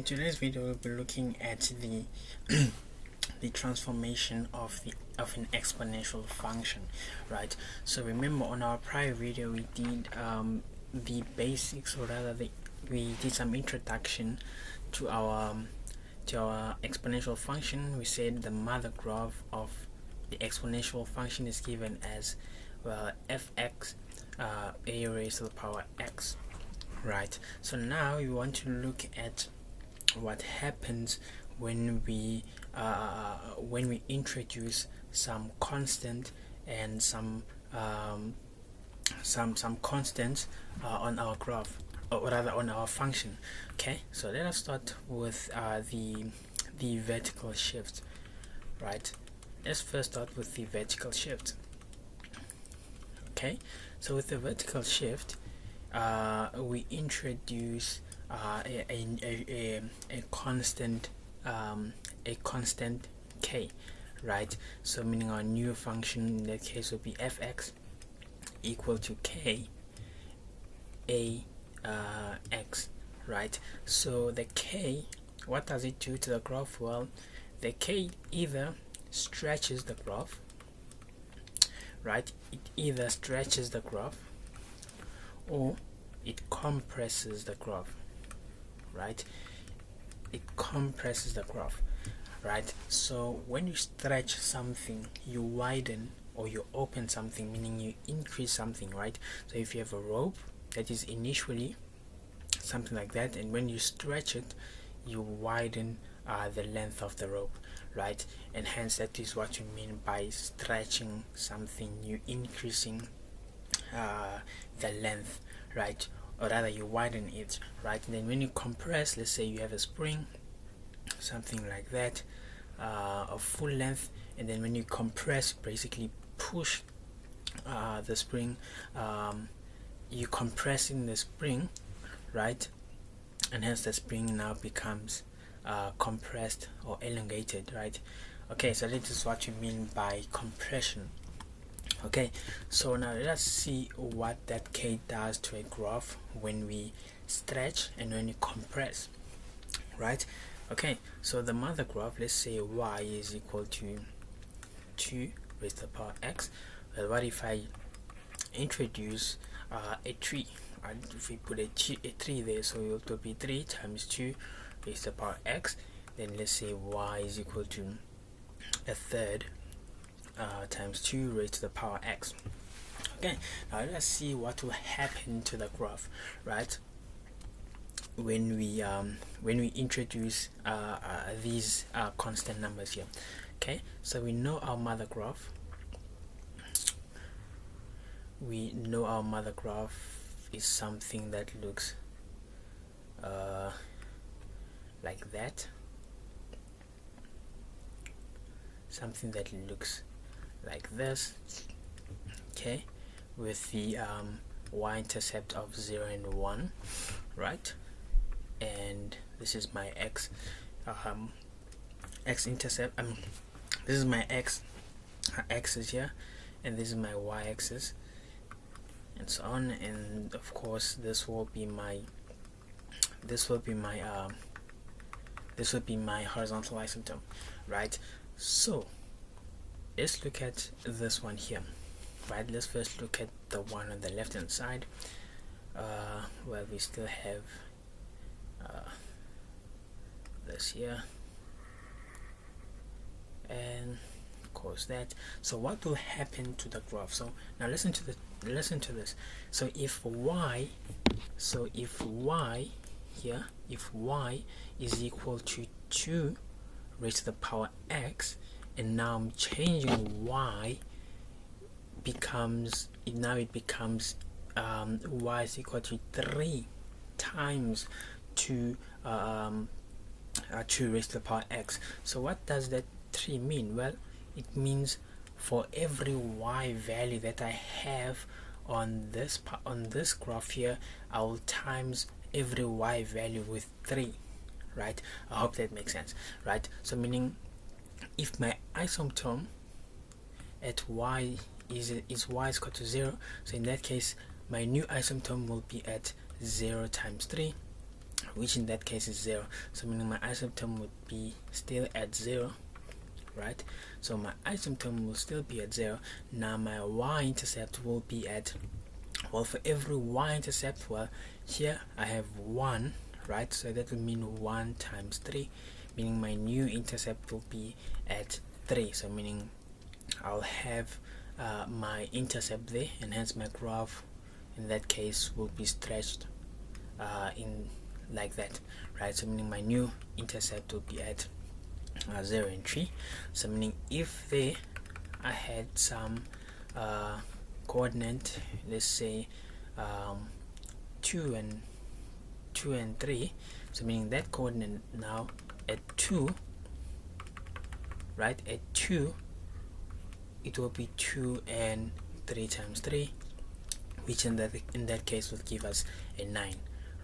in today's video we'll be looking at the the transformation of an exponential function, right? So remember, on our prior video we did the basics, or rather we did some introduction to our exponential function. We said the mother graph of the exponential function is given as, well, fx a raised to the power x, right? So now we want to look at what happens when we introduce some constant and some constants on our graph, or rather on our function. Okay, so let us start with the vertical shift, right? Let's first start with the vertical shift. Okay, so with the vertical shift, we introduce a constant k, right? So meaning our new function in that case would be fx equal to k a x, right? So the k, what does it do to the graph? Well, the k either stretches the graph, right? It either stretches the graph or it compresses the graph, right? It compresses the graph, right? So when you stretch something, you widen or you open something, meaning you increase something, right? So if you have a rope that is initially something like that, and when you stretch it, you widen the length of the rope, right? And hence that is what you mean by stretching something, you increasing the length, right? Or rather you widen it, right? And then when you compress, let's say you have a spring, something like that, of full length, and then when you compress, basically push the spring, you compressing the spring, right? And hence the spring now becomes compressed or elongated, right? Okay, so this is what you mean by compression. Okay, so now let us see what that k does to a graph when we stretch and when we compress, right? Okay, so the mother graph, let's say y is equal to 2 raised to the power x. Well, what if I introduce a 3? If we put a 3 there, so it will be 3 times 2 raised to the power x. Then let's say y is equal to a third times 2 raised to the power x. Okay, now let's see what will happen to the graph, right, when we introduce these constant numbers here. Okay, so we know our mother graph. We know our mother graph is something that looks like that, something that looks like this, okay, with the y-intercept of 0 and 1, right? And this is my x-intercept. This is my x-axis here, and this is my y-axis, and so on. And of course, this will be my horizontal asymptote, right? So let's look at this one here, right? Let's first look at the one on the left hand side. Well, we still have this here, and of course that. So what will happen to the graph? So now listen to this. So if y here, if y is equal to 2 raised to the power x, and now I'm changing y, it becomes y is equal to 3 times 2 raised to the power x. So what does that 3 mean? Well, it means for every y value that I have on this graph here, I will times every y value with 3, right? I hope that makes sense, right? So meaning, if my asymptote at y is y is equal to 0, so in that case my new asymptote will be at 0 times 3, which in that case is 0. So meaning my asymptote would be still at 0, right? So my asymptote will still be at 0. Now my y-intercept will be at, well, for every y-intercept, well, here I have 1, right? So that will mean 1 times 3, meaning my new intercept will be at 3. So meaning I'll have my intercept there, and hence my graph in that case will be stretched in like that, right? So meaning my new intercept will be at 0 and 3. So meaning if there I had some coordinate, let's say 2 and 3, so meaning that coordinate now at 2, right? At 2 it will be 2 and 3 times 3, which in that case will give us a 9,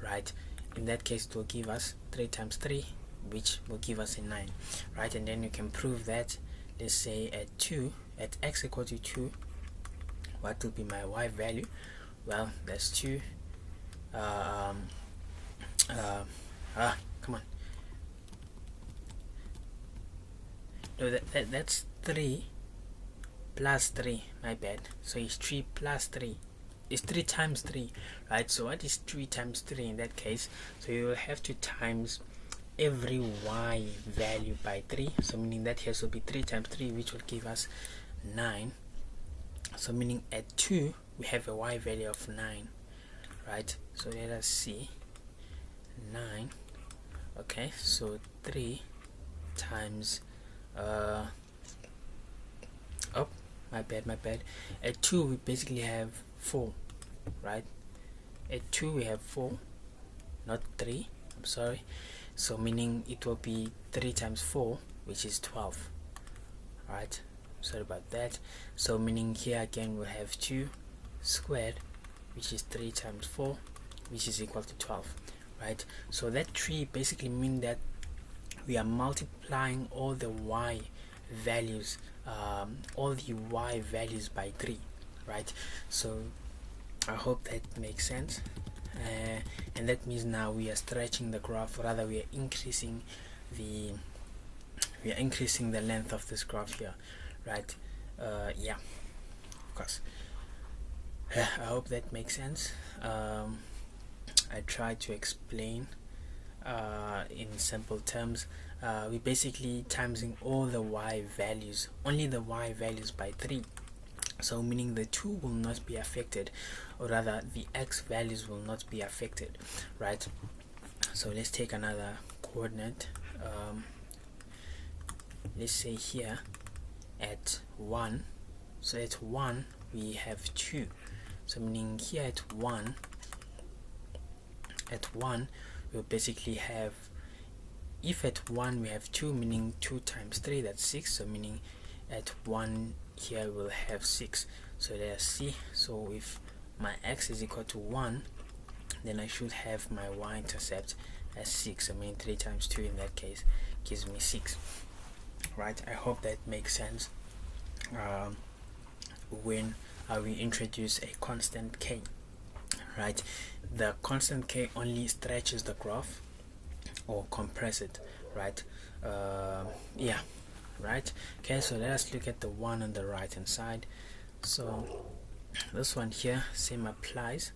right? In that case it will give us 3 times 3, which will give us a 9, right? And then you can prove that, let's say at x equal to 2, what will be my y value? Well, that's 2 come on, no, that's 3 plus 3, my bad. So it's 3 plus 3, it's 3 times 3, right? So what is 3 times 3 in that case? So you will have to times every y value by 3, so meaning that here will be 3 times 3, which will give us 9. So meaning at 2 we have a y value of 9, right? So let us see, 9, okay, so 3 times oh, my bad, at 2 we basically have 4, right? At 2 we have 4, not 3, I'm sorry. So meaning it will be 3 times 4, which is 12, right? Sorry about that. So meaning here again we'll have 2 squared, which is 3 times 4, which is equal to 12, right? So that 3 basically means that we are multiplying all the y values by 3, right? So I hope that makes sense. And that means now we are stretching the graph, rather we are increasing the length of this graph here, right? Yeah, of course. I hope that makes sense. I tried to explain in simple terms. We basically timesing all the y values, only the y values by 3. So meaning the 2 will not be affected, or rather the x values will not be affected, right? So let's take another coordinate. Let's say here at 1, so at 1 we have 2, so meaning here at 1 we'll basically have, if at 1 we have 2, meaning 2 times 3, that's 6, so meaning at 1 here we'll have 6. So let's see, so if my x is equal to 1, then I should have my y-intercept as 6. I mean 3 times 2 in that case gives me 6, right? I hope that makes sense when we introduce a constant k, right? The constant k only stretches the graph or compress it, right? Yeah, right. Okay, so let us look at the one on the right hand side. So this one here, same applies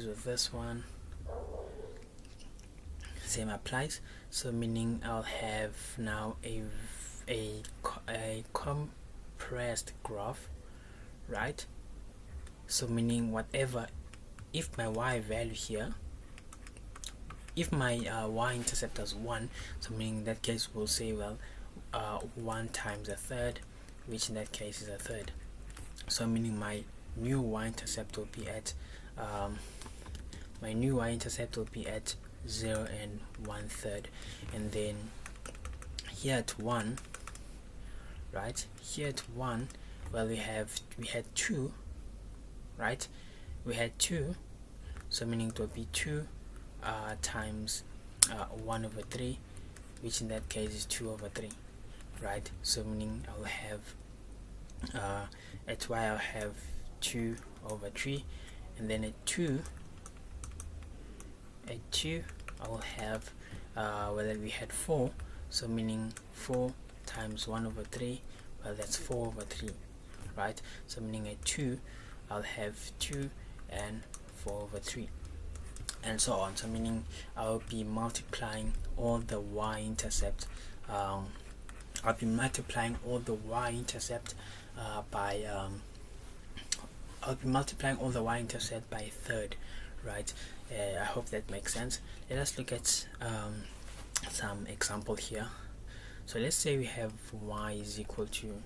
with this one, same applies. So meaning I'll have now a compressed graph, right? So meaning whatever, if my y value here, if my y-intercept is 1, so meaning in that case we'll say, well, 1 times a third, which in that case is a third. So meaning my new y-intercept will be at 0 and 1/3, and then here at 1, right? Here at 1, well, we had 2, right? We had 2, so meaning it will be 2 times 1/3, which in that case is 2/3, right? So meaning I'll have at y I'll have 2/3, and then at 2 a 2, I will have well, we had 4, so meaning 4 times 1 over 3, well, that's 4 over 3, right? So meaning a 2, I'll have 2 and 4 over 3, and so on. So meaning I'll be multiplying all the y-intercept I'll be multiplying all the y-intercept by I'll be multiplying all the y-intercept by a third, right? I hope that makes sense. Let us look at some example here. So let's say we have y is equal to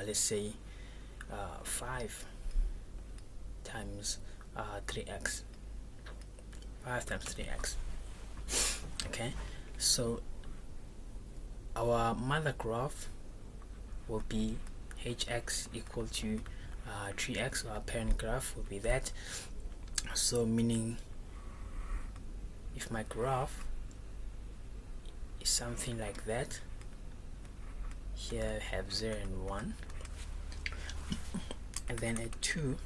let's say 5 times 3x. 5 times 3x. Okay, so our mother graph will be hx equal to 3x. Our parent graph will be that. So meaning if my graph is something like that, here I have 0 and 1, and then at 2,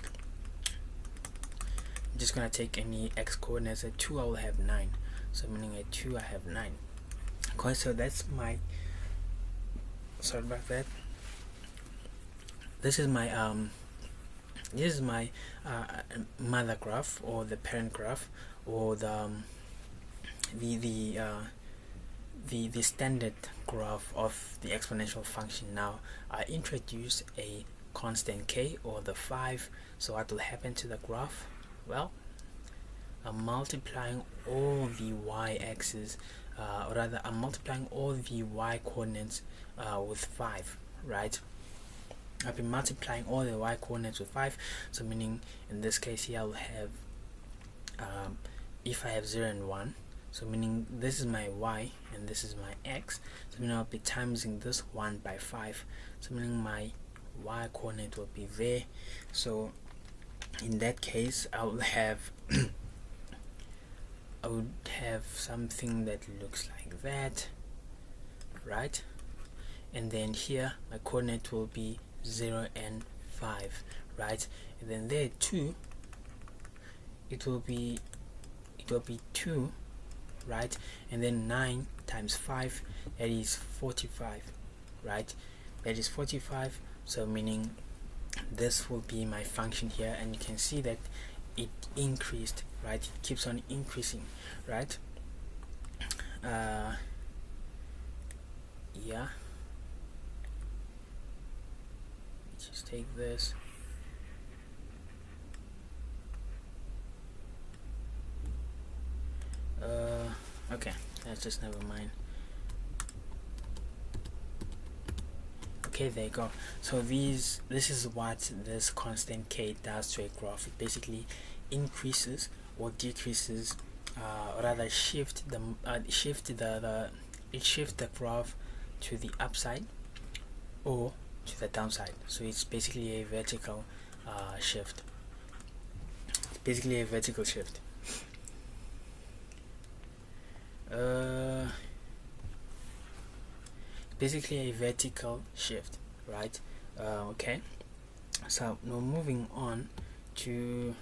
I'm just gonna take any x coordinates. At 2 I will have 9, so meaning at 2 I have 9. Okay, so that's my, sorry about that, this is my mother graph, or the parent graph, or the standard graph of the exponential function. Now I introduce a constant k, or the 5. So what will happen to the graph? Well, I'm multiplying all the y-axis, or rather I'm multiplying all the y coordinates with 5, right? I've been multiplying all the y coordinates with 5, so meaning in this case here I'll have if I have 0 and 1, so meaning this is my y and this is my x, so meaning I'll be timesing this 1 by 5, so meaning my y coordinate will be there. So in that case I will have I would have something that looks like that, right? And then here my coordinate will be 0 and 5, right? And then there 2, it will be 2, right? And then 9 times 5, that is 45, right? That is 45. So meaning this will be my function here, and you can see that it increased, right? It keeps on increasing, right? Yeah, just take this. Okay, that's just, never mind. Okay, there you go. So this is what this constant k does to a graph. It basically increases or decreases, or rather shift the graph to the upside or to the downside. So it's basically a vertical shift. It's basically a vertical shift. Basically a vertical shift, right? Okay, so now moving on to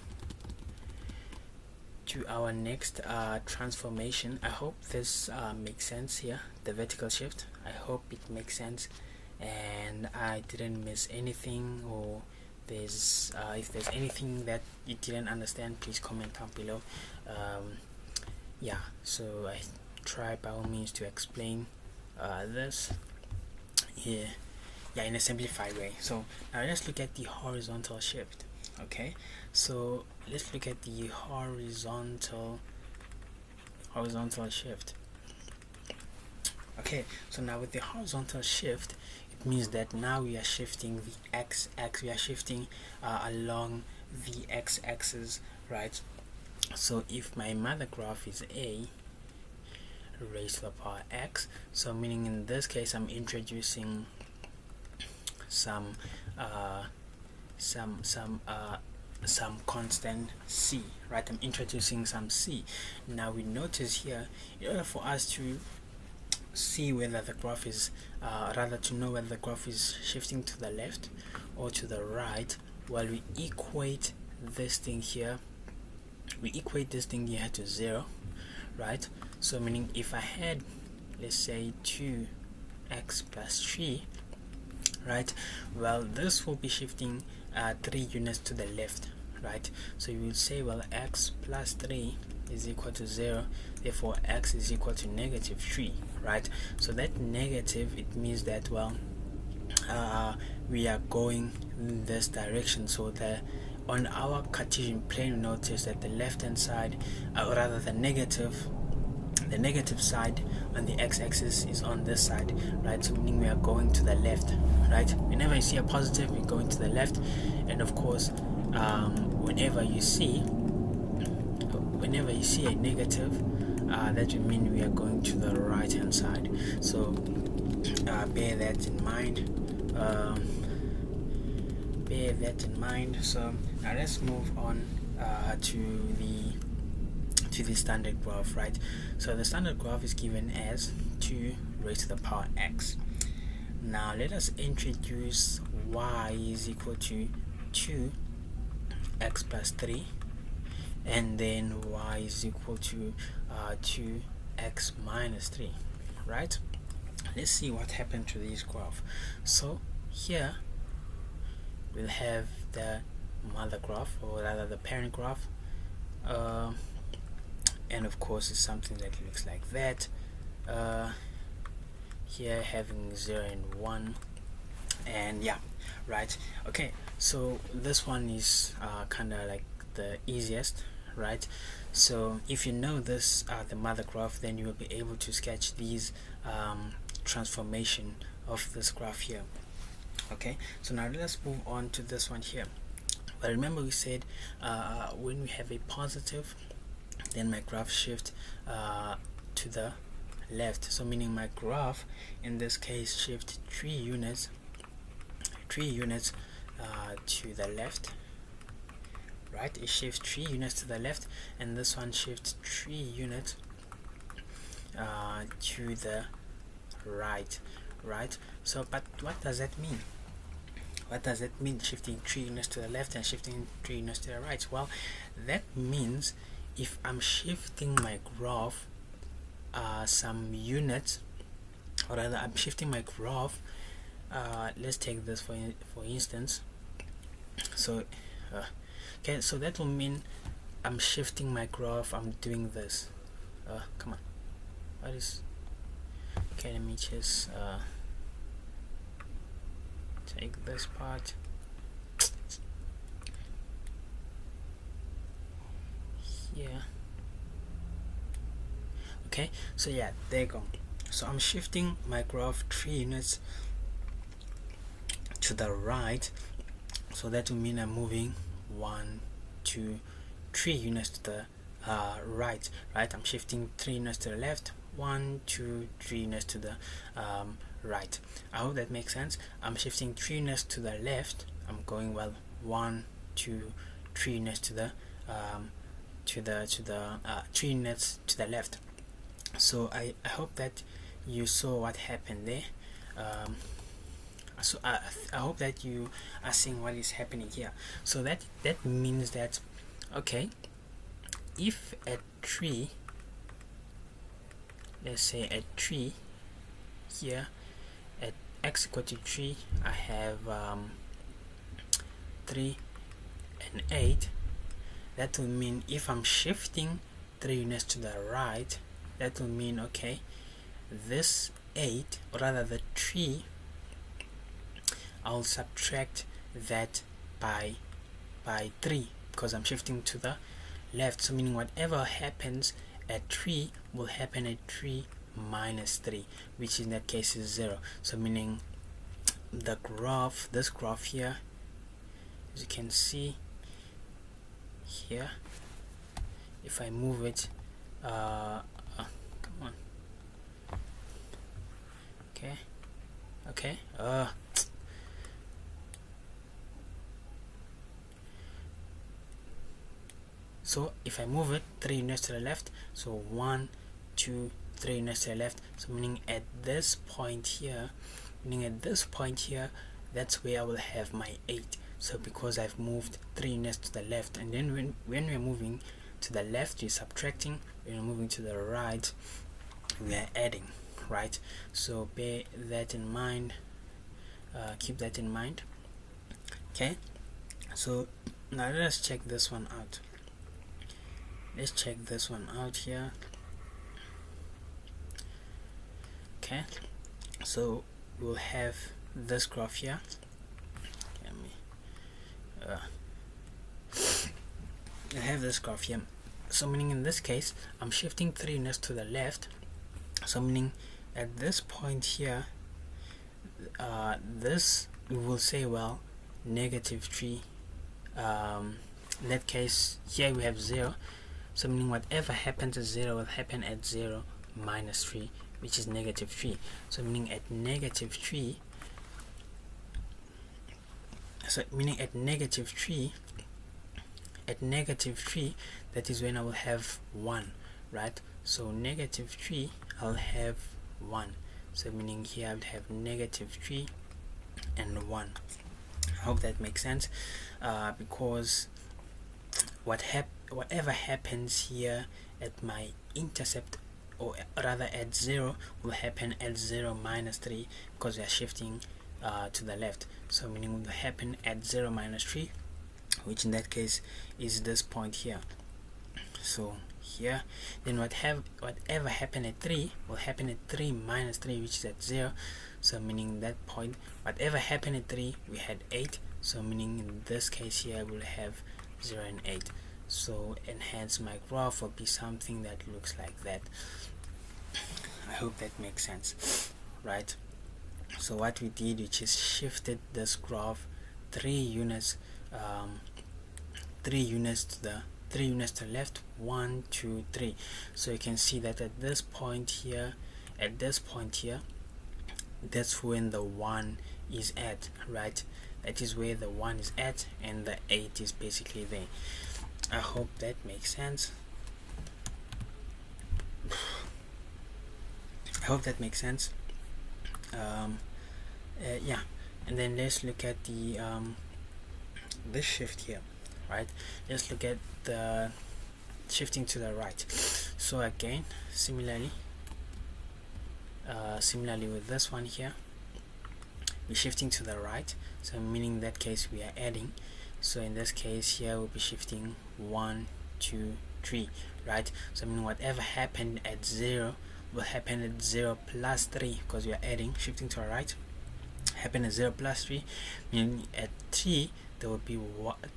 our next transformation. I hope this makes sense here, the vertical shift. I hope it makes sense and I didn't miss anything, or there's if there's anything that you didn't understand, please comment down below. Yeah, so I try by all means to explain this here, yeah, in a simplified way. So now let's look at the horizontal shift. Okay, so let's look at the horizontal shift. Okay, so now with the horizontal shift, it means that now we are shifting the x-axis, we are shifting along the x-axis, right? So if my mother graph is a raised to the power x, so meaning in this case I'm introducing some constant c, right? I'm introducing some c. Now we notice here, in order for us to see whether the graph is rather to know whether the graph is shifting to the left or to the right, while we equate this thing here we equate this thing here to 0, right? So meaning if I had, let's say, 2x plus 3, right, well, this will be shifting 3 units to the left, right? So you will say, well, x plus 3 is equal to 0, therefore x is equal to negative 3, right? So that negative, it means that, well, we are going in this direction. So on our Cartesian plane, notice that the left hand side, or rather the negative side on the x-axis is on this side, right? So meaning we are going to the left, right? Whenever you see a positive, we're going to the left, and of course whenever you see a negative, that will mean we are going to the right hand side. So bear that in mind. So now let's move on to the standard graph, right? So the standard graph is given as 2 raised to the power x. Now let us introduce y is equal to 2x plus 3, and then y is equal to 2x minus 3, right? Let's see what happened to this graph. So here we'll have the mother graph, or rather the parent graph, and of course it's something that looks like that. Here having 0 and 1, and yeah, right. Okay, so this one is kind of like the easiest, right? So if you know this, the mother graph, then you will be able to sketch these transformation of this graph here. Okay, so now let's move on to this one here. But remember, we said when we have a positive, then my graph shift to the left. So meaning my graph in this case shift 3 units to the left, right? It shifts 3 units to the left, and this one shifts 3 units to the right, right? So but what does that mean? What does that mean, shifting 3 units to the left and shifting 3 units to the right? Well, that means if I'm shifting my graph some units, or rather I'm shifting my graph, let's take this for instance. So okay, so that will mean I'm shifting my graph, I'm doing this. Come on, what is, okay, let me just take this part here. Okay, so yeah, there you go. So I'm shifting my graph 3 units to the right, so that will mean I'm moving 1, 2, 3 units to the right, right? I'm shifting 3 units to the left, 1, 2, 3 units to the right. I hope that makes sense. I'm shifting 3 units to the left, I'm going, well, 1, 2, 3 units to the 3 units to the left. So I hope that you saw what happened there. So I hope that you are seeing what is happening here. So that means that, okay, if at 3, let's say at 3 here, at x equal to 3, I have 3 and 8. That will mean if I'm shifting 3 units to the right, that will mean, okay, this 8, or rather the 3, I'll subtract that by 3, because I'm shifting to the left. So meaning whatever happens at 3 will happen at 3 minus 3, which in that case is 0. So meaning the graph, this graph here, as you can see here, if I move it, come on, okay, so if I move it 3 units to the left, so 1, 2, 3 units to the left, so meaning at this point here, that's where I will have my 8. So because I've moved 3 units to the left, and then when we're moving to the left we're subtracting, when we're moving to the right we are adding, right? So bear that in mind, keep that in mind. Okay, so now let us check this one out. Let's check this one out here. Okay, so we'll have this graph here. Let me I have this graph here. So meaning in this case I'm shifting 3 units to the left, so meaning at this point here, this we will say, well, -3, in that case here we have 0, so meaning whatever happens at 0 will happen at 0 minus 3, which is -3. So meaning at -3, so meaning at -3, that is when I will have 1, right? So -3 I'll have 1, so meaning here I would have -3 and 1. I hope that makes sense, because whatever happens here at my intercept, or rather at 0, will happen at 0 minus 3, because we are shifting to the left. So meaning will happen at 0 minus 3, which in that case is this point here. So here, then whatever happened at 3 will happen at 3 minus 3, which is at 0. So meaning that point, whatever happened at 3, we had 8. So meaning in this case here we'll have 0 and 8. So and hence my graph will be something that looks like that. I hope that makes sense, right? So what we did, we just shifted this graph 3 units to the left, 1 2 3. So you can see that at this point here, that's when the 1 is at, right? That is where the 1 is at, and the 8 is basically there. I hope that makes sense. Yeah, and then let's look at the this shift here, right? Let's look at the shifting to the right. So again, similarly with this one here, we're shifting to the right, so meaning that case we are adding. So in this case here we'll be shifting 1 2 3, right? So I mean whatever happened at 0 will happen at 0 plus 3, because we are adding, shifting to the right, happen at 0 plus 3, meaning at 3 there will be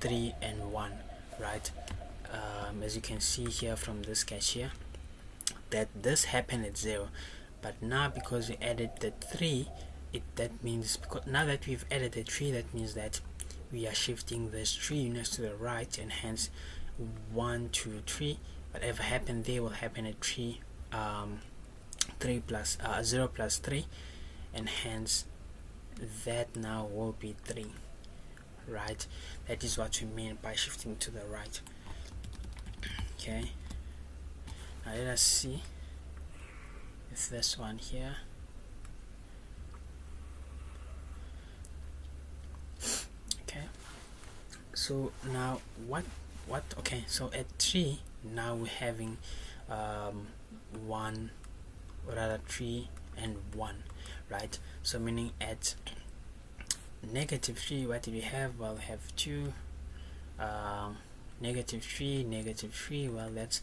3 and 1, right? As you can see here from this sketch here, that this happened at 0, but now because we added the 3, that means, because now that we've added the 3, that means that we are shifting this 3 units to the right, and hence 1 2 3, whatever happened there will happen at 3 plus 0 plus 3, and hence that now will be 3, right? That is what we mean by shifting to the right. Okay, now let us see if this one here, okay, so now what okay, so at 3 now we're having 1, or rather 3 and 1, right? So meaning at -3, what do we have? Well, we have 2, -3, well, that's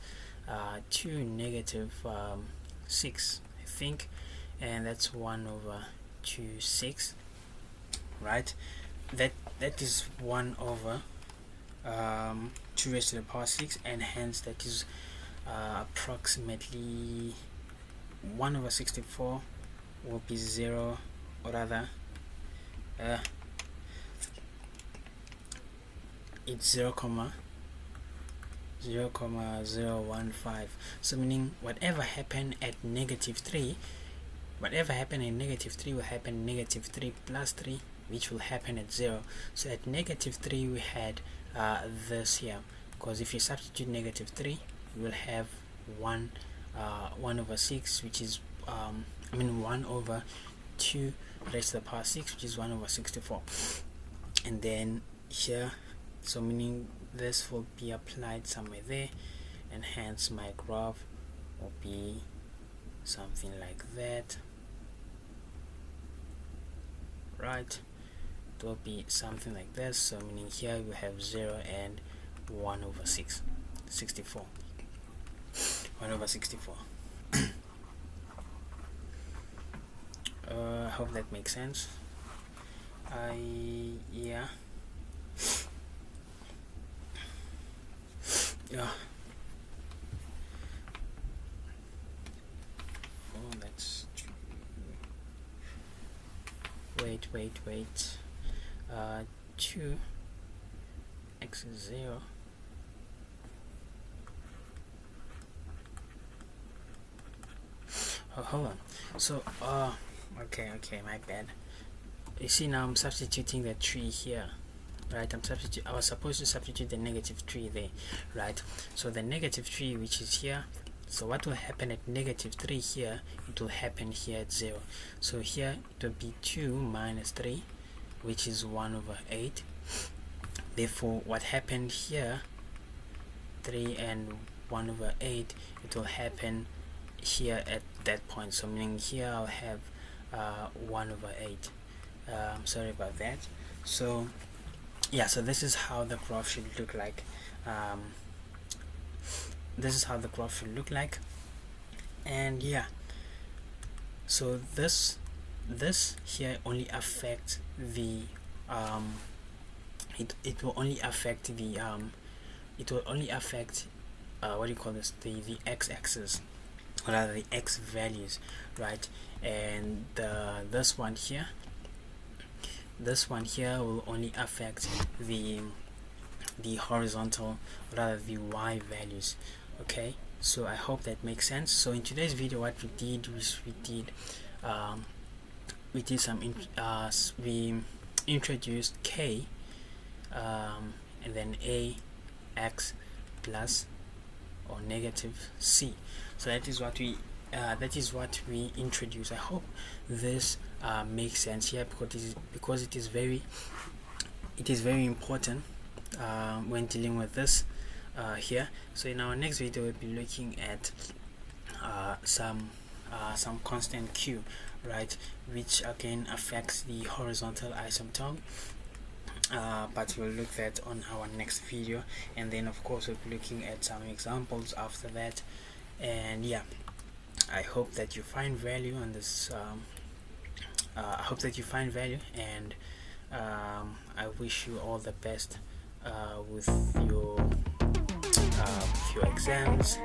2 -6, I think, and that's 1 over 2 6, right? That is 1 over 2 raised to the power 6, and hence that is approximately 1 over 64 will be 0, or rather it's 0,015. So meaning whatever happened at -3, will happen -3 plus 3, which will happen at 0. So at -3 we had this here, because if you substitute -3 you will have 1 over 6, which is 1 over 2 raised to the power 6, which is 1 over 64. And then here, so meaning this will be applied somewhere there, and hence my graph will be something like that, right? It will be something like this. So meaning here we have 0 and 1 over 64. 1 over 64. I hope that makes sense. Yeah. Oh, that's wait 2 x is 0. Oh, hold on. So okay, my bad. You see, now I'm substituting the 3 here, right? I was supposed to substitute the -3 there, right? So the -3, which is here, so what will happen at -3 here, it will happen here at 0. So here it will be 2 minus 3, which is 1 over 8. Therefore, what happened here, 3 and 1 over 8, it will happen here at that point. So meaning here I'll have 1 over 8. I'm sorry about that. So yeah, so this is how the graph should look like. This is how the graph should look like. And yeah, so this here only affects the it will only affect the what do you call this, the x-axis, or rather the x values, right? And this one here will only affect the horizontal, or rather the y values. Okay, so I hope that makes sense. So in today's video, what we did was we introduced k, and then a, x plus or negative c. So that is what we introduced. I hope this makes sense here, because it is very important when dealing with this here. So in our next video, we'll be looking at some constant q, right, which again affects the horizontal asymptote, but we'll look at on our next video. And then of course we'll be looking at some examples after that. And yeah, I hope that you find value on this. I hope that you find value, and I wish you all the best with your exams.